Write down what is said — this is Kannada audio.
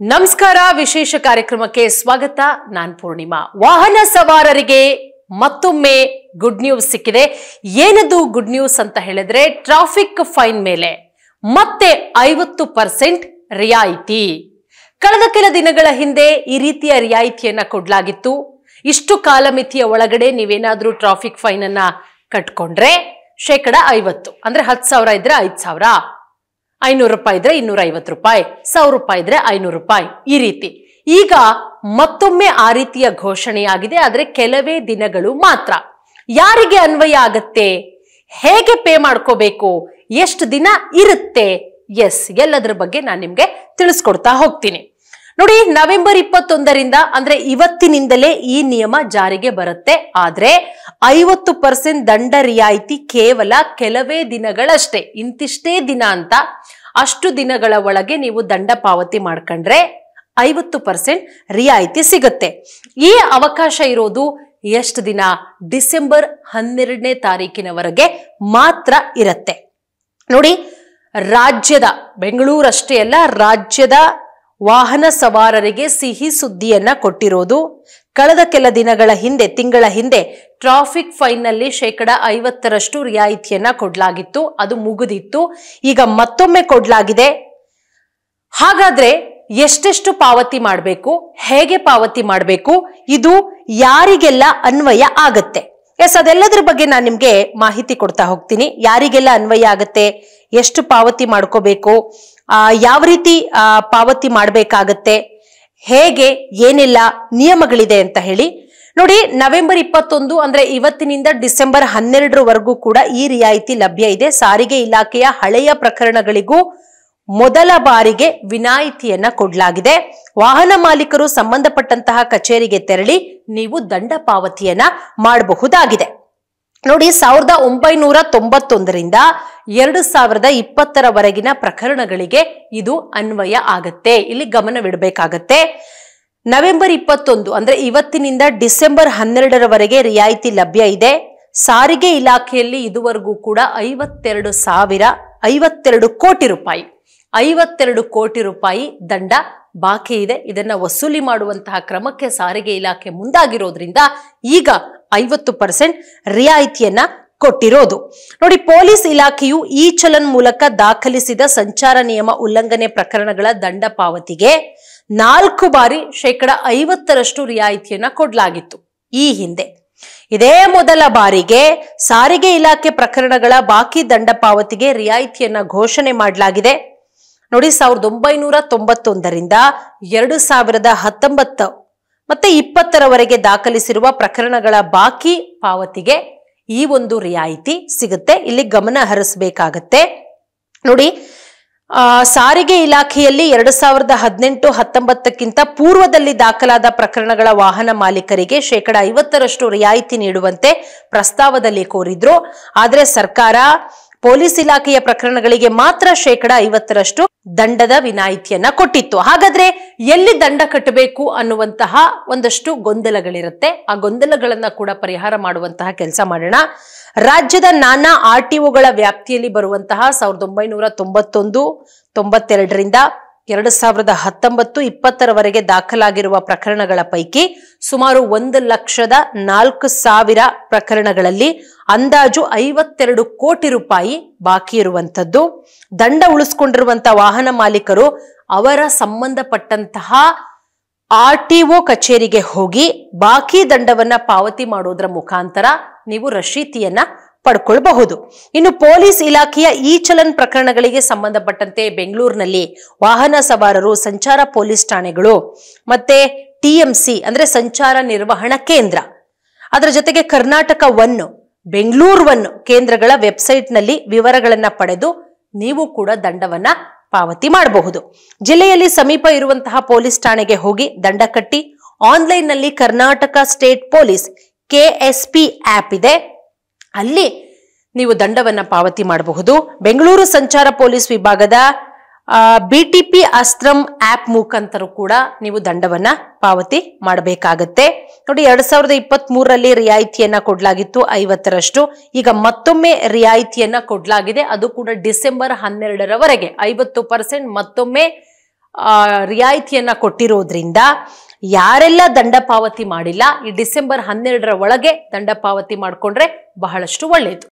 ನಮಸ್ಕಾರ ವಿಶೇಷ ಕಾರ್ಯಕ್ರಮಕ್ಕೆ ಸ್ವಾಗತ ನಾನು ಪೂರ್ಣಿಮಾ ವಾಹನ ಸವಾರರಿಗೆ ಮತ್ತೊಮ್ಮೆ ಗುಡ್ ನ್ಯೂಸ್ ಸಿಕ್ಕಿದೆ ಏನದು ಗುಡ್ ನ್ಯೂಸ್ ಅಂತ ಹೇಳಿದ್ರೆ ಟ್ರಾಫಿಕ್ ಫೈನ್ ಮೇಲೆ ಮತ್ತೆ 50% ರಿಯಾಯಿತಿ ಕಳೆದ ಕೆಲ ದಿನಗಳ ಹಿಂದೆ ಈ ರೀತಿಯ ರಿಯಾಯಿತಿಯನ್ನ ಕೊಡಲಾಗಿತ್ತು ಇಷ್ಟು ಕಾಲಮಿತಿಯ ಒಳಗಡೆ ನೀವೇನಾದರೂ ಟ್ರಾಫಿಕ್ ಫೈನ್ ಅನ್ನ ಕಟ್ಕೊಂಡ್ರೆ ಶೇಕಡ 50 ಅಂದ್ರೆ 10,000 ಇದ್ರೆ 5,000 500 ರೂಪಾಯಿ ಇದ್ರೆ 250 ರೂಪಾಯಿ 1,000 ರೂಪಾಯಿ ಇದ್ರೆ 500 ರೂಪಾಯಿ ಈ ರೀತಿ ಈಗ ಮತ್ತೊಮ್ಮೆ ಆ ರೀತಿಯ ಘೋಷಣೆಯಾಗಿದೆ ಆದ್ರೆ ಕೆಲವೇ ದಿನಗಳು ಮಾತ್ರ ಯಾರಿಗೆ ಅನ್ವಯ ಆಗತ್ತೆ ಹೇಗೆ ಪೇ ಮಾಡ್ಕೋಬೇಕು ಎಷ್ಟು ದಿನ ಇರುತ್ತೆ ಎಸ್ ಎಲ್ಲದರ ಬಗ್ಗೆ ನಾನು ನಿಮ್ಗೆ ತಿಳಿಸ್ಕೊಡ್ತಾ ಹೋಗ್ತೀನಿ ನೋಡಿ ನವೆಂಬರ್ 21ರಿಂದ ಅಂದ್ರೆ ಇವತ್ತಿನಿಂದಲೇ ಈ ನಿಯಮ ಜಾರಿಗೆ ಬರುತ್ತೆ ಆದ್ರೆ 50% ದಂಡ ರಿಯಾಯಿತಿ ಕೇವಲ ಕೆಲವೇ ದಿನಗಳಷ್ಟೇ ಇಂತಿಷ್ಟೇ ದಿನ ಅಂತ ಅಷ್ಟು ದಿನಗಳ ಒಳಗೆ ನೀವು ದಂಡ ಪಾವತಿ ಮಾಡ್ಕೊಂಡ್ರೆ 50% ರಿಯಾಯಿತಿ ಸಿಗುತ್ತೆ ಈ ಅವಕಾಶ ಇರೋದು ಎಷ್ಟು ದಿನ ಡಿಸೆಂಬರ್ 12ನೇ ತಾರೀಕಿನವರೆಗೆ ಮಾತ್ರ ಇರುತ್ತೆ ನೋಡಿ ರಾಜ್ಯದ ಬೆಂಗಳೂರಷ್ಟೇ ಅಲ್ಲ ರಾಜ್ಯದ ವಾಹನ ಸವಾರರಿಗೆ ಸಿಹಿ ಸುದ್ದಿಯನ್ನ ಕೊಟ್ಟಿರೋದು ಕಳೆದ ಕೆಲ ದಿನಗಳ ಹಿಂದೆ ತಿಂಗಳ ಹಿಂದೆ ಟ್ರಾಫಿಕ್ ಫೈನ್ ನಲ್ಲಿ ಶೇಕಡ 50% ರಿಯಾಯಿತಿಯನ್ನ ಕೊಡ್ಲಾಗಿತ್ತು ಅದು ಮುಗಿದಿತ್ತು ಈಗ ಮತ್ತೊಮ್ಮೆ ಕೊಡ್ಲಾಗಿದೆ ಹಾಗಾದ್ರೆ ಎಷ್ಟೆಷ್ಟು ಪಾವತಿ ಮಾಡಬೇಕು ಹೇಗೆ ಪಾವತಿ ಮಾಡಬೇಕು ಇದು ಯಾರಿಗೆಲ್ಲ ಅನ್ವಯ ಆಗತ್ತೆ ಎಸ್ ಅದೆಲ್ಲದರ ಬಗ್ಗೆ ನಾನು ನಿಮ್ಗೆ ಮಾಹಿತಿ ಕೊಡ್ತಾ ಹೋಗ್ತೀನಿ ಯಾರಿಗೆಲ್ಲ ಅನ್ವಯ ಆಗತ್ತೆ ಎಷ್ಟು ಪಾವತಿ ಮಾಡ್ಕೋಬೇಕು ಯಾವ ರೀತಿ ಪಾವತಿ ಮಾಡಬೇಕಾಗತ್ತೆ ಹೇಗೆ ಏನೆಲ್ಲ ನಿಯಮಗಳಿದೆ ಅಂತ ಹೇಳಿ ನೋಡಿ ನವೆಂಬರ್ 21 ಅಂದ್ರೆ ಇವತ್ತಿನಿಂದ ಡಿಸೆಂಬರ್ 12ರವರೆಗೂ ಕೂಡ ಈ ರಿಯಾಯಿತಿ ಲಭ್ಯ ಇದೆ ಸಾರಿಗೆ ಇಲಾಖೆಯ ಹಳೆಯ ಪ್ರಕರಣಗಳಿಗೂ ಮೊದಲ ಬಾರಿಗೆ ವಿನಾಯಿತಿಯನ್ನ ಕೊಡಲಾಗಿದೆ ವಾಹನ ಮಾಲೀಕರು ಸಂಬಂಧಪಟ್ಟಂತಹ ಕಚೇರಿಗೆ ತೆರಳಿ ನೀವು ದಂಡ ಪಾವತಿಯನ್ನ ಮಾಡಬಹುದಾಗಿದೆ ನೋಡಿ 1991ರಿಂದ 2020ರವರೆಗಿನ ಪ್ರಕರಣಗಳಿಗೆ ಇದು ಅನ್ವಯ ಆಗತ್ತೆ ಇಲ್ಲಿ ಗಮನವಿಡಬೇಕಾಗತ್ತೆ ನವೆಂಬರ್ 21 ಅಂದ್ರೆ ಇವತ್ತಿನಿಂದ ಡಿಸೆಂಬರ್ 12ರವರೆಗೆ ರಿಯಾಯಿತಿ ಲಭ್ಯ ಇದೆ ಸಾರಿಗೆ ಇಲಾಖೆಯಲ್ಲಿ ಇದುವರೆಗೂ ಕೂಡ 52 ಕೋಟಿ ರೂಪಾಯಿ ದಂಡ ಬಾಕಿ ಇದೆ ಇದನ್ನ ವಸೂಲಿ ಮಾಡುವಂತಹ ಕ್ರಮಕ್ಕೆ ಸಾರಿಗೆ ಇಲಾಖೆ ಮುಂದಾಗಿರೋದ್ರಿಂದ ಈಗ 50% ರಿಯಾಯಿತಿಯನ್ನ ಕೊಟ್ಟಿರೋದು ನೋಡಿ ಪೊಲೀಸ್ ಇಲಾಖೆಯು ಈ ಚಲನ್ ಮೂಲಕ ದಾಖಲಿಸಿದ ಸಂಚಾರ ನಿಯಮ ಉಲ್ಲಂಘನೆ ಪ್ರಕರಣಗಳ ದಂಡ ಪಾವತಿಗೆ 4 ಬಾರಿ ಶೇಕಡ 50% ರಿಯಾಯಿತಿಯನ್ನ ಕೊಡಲಾಗಿತ್ತು ಈ ಹಿಂದೆ ಇದೇ ಮೊದಲ ಬಾರಿಗೆ ಸಾರಿಗೆ ಇಲಾಖೆ ಪ್ರಕರಣಗಳ ಬಾಕಿ ದಂಡ ಪಾವತಿಗೆ ರಿಯಾಯಿತಿಯನ್ನ ಘೋಷಣೆ ಮಾಡಲಾಗಿದೆ ನೋಡಿ 1991ರಿಂದ 2019 ಮತ್ತೆ 20ರವರೆಗೆ ದಾಖಲಿಸಿರುವ ಪ್ರಕರಣಗಳ ಬಾಕಿ ಪಾವತಿಗೆ ಈ ಒಂದು ರಿಯಾಯಿತಿ ಸಿಗುತ್ತೆ ಇಲ್ಲಿ ಗಮನ ಹರಿಸಬೇಕಾಗತ್ತೆ ನೋಡಿ ಸಾರಿಗೆ ಇಲಾಖೆಯಲ್ಲಿ 2018-19ಕ್ಕಿಂತ ಪೂರ್ವದಲ್ಲಿ ದಾಖಲಾದ ಪ್ರಕರಣಗಳ ವಾಹನ ಮಾಲೀಕರಿಗೆ ಶೇಕಡ 50% ರಿಯಾಯಿತಿ ನೀಡುವಂತೆ ಪ್ರಸ್ತಾವದಲ್ಲಿ ಕೋರಿದ್ರು ಆದ್ರೆ ಸರ್ಕಾರ ಪೊಲೀಸ್ ಇಲಾಖೆಯ ಪ್ರಕರಣಗಳಿಗೆ ಮಾತ್ರ ಶೇಕಡ 50% ದಂಡದ ವಿನಾಯಿತಿಯನ್ನ ಕೊಟ್ಟಿತ್ತು ಹಾಗಾದ್ರೆ ಎಲ್ಲಿ ದಂಡ ಕಟ್ಟಬೇಕು ಅನ್ನುವಂತಹ ಒಂದಷ್ಟು ಗೊಂದಲಗಳಿರುತ್ತೆ ಆ ಗೊಂದಲಗಳನ್ನ ಕೂಡ ಪರಿಹಾರ ಮಾಡುವಂತಹ ಕೆಲಸ ಮಾಡೋಣ ರಾಜ್ಯದ ನಾನಾ ಆರ್ಟಿಒಗಳ ವ್ಯಾಪ್ತಿಯಲ್ಲಿ ಬರುವಂತಹ 1991, 92ರಿಂದ 2019-20ರವರೆಗೆ ದಾಖಲಾಗಿರುವ ಪ್ರಕರಣಗಳ ಪೈಕಿ ಸುಮಾರು 1,04,000 ಪ್ರಕರಣಗಳಲ್ಲಿ ಅಂದಾಜು 52 ಕೋಟಿ ರೂಪಾಯಿ ಬಾಕಿ ಇರುವಂತದ್ದು ದಂಡ ಉಳಿಸ್ಕೊಂಡಿರುವಂತಹ ವಾಹನ ಮಾಲೀಕರು ಅವರ ಸಂಬಂಧಪಟ್ಟಂತಹ ಆರ್ಟಿಒ ಕಚೇರಿಗೆ ಹೋಗಿ ಬಾಕಿ ದಂಡವನ್ನ ಪಾವತಿ ಮಾಡೋದ್ರ ಮುಖಾಂತರ ನೀವು ರಶೀತಿಯನ್ನ ಪಡ್ಕೊಳ್ಬಹುದು ಇನ್ನು ಪೊಲೀಸ್ ಇಲಾಖೆಯ ಈ ಚಲನ್ ಪ್ರಕರಣಗಳಿಗೆ ಸಂಬಂಧಪಟ್ಟಂತೆ ಬೆಂಗಳೂರಿನಲ್ಲಿ ವಾಹನ ಸವಾರರು ಸಂಚಾರ ಪೊಲೀಸ್ ಠಾಣೆಗಳು ಮತ್ತೆ ಅಂದ್ರೆ ಸಂಚಾರ ನಿರ್ವಹಣಾ ಕೇಂದ್ರ ಅದರ ಜೊತೆಗೆ ಕರ್ನಾಟಕ 1 ಬೆಂಗಳೂರು 1 ಕೇಂದ್ರಗಳ ವೆಬ್ಸೈಟ್ ನಲ್ಲಿ ವಿವರಗಳನ್ನ ಪಡೆದು ನೀವು ಕೂಡ ದಂಡವನ್ನ ಪಾವತಿ ಮಾಡಬಹುದು ಜಿಲ್ಲೆಯಲ್ಲಿ ಸಮೀಪ ಇರುವಂತಹ ಪೊಲೀಸ್ ಠಾಣೆಗೆ ಹೋಗಿ ದಂಡ ಕಟ್ಟಿ ಆನ್ಲೈನ್ ನಲ್ಲಿ Karnataka state police KSP app ಇದೆ ಅಲ್ಲಿ ನೀವು ದಂಡವನ್ನ ಪಾವತಿ ಮಾಡಬಹುದು ಬೆಂಗಳೂರು ಸಂಚಾರ ಪೊಲೀಸ್ ವಿಭಾಗದ BTP ಅಸ್ತ್ರಂ ಆಪ್ ಮುಖಾಂತರ ಕೂಡ ನೀವು ದಂಡವನ್ನ ಪಾವತಿ ಮಾಡಬೇಕಾಗತ್ತೆ ನೋಡಿ 2023ರಲ್ಲಿ ರಿಯಾಯಿತಿಯನ್ನ ಕೊಡಲಾಗಿತ್ತು 50%. ಈಗ ಮತ್ತೊಮ್ಮೆ ರಿಯಾಯಿತಿಯನ್ನ ಕೊಡಲಾಗಿದೆ, ಅದು ಕೂಡ ಡಿಸೆಂಬರ್ 12ರವರೆಗೆ 50%. ಮತ್ತೊಮ್ಮೆ ರಿಯಾಯಿತಿಯನ್ನ ಕೊಟ್ಟಿರೋದ್ರಿಂದ ಯಾರೆಲ್ಲ ದಂಡ ಪಾವತಿ ಮಾಡಿಲ್ಲ ಈ ಡಿಸೆಂಬರ್ 12ರ ಒಳಗೆ ದಂಡ ಪಾವತಿ ಮಾಡಿಕೊಂಡ್ರೆ ಬಹಳಷ್ಟು ಒಳ್ಳೆಯದು.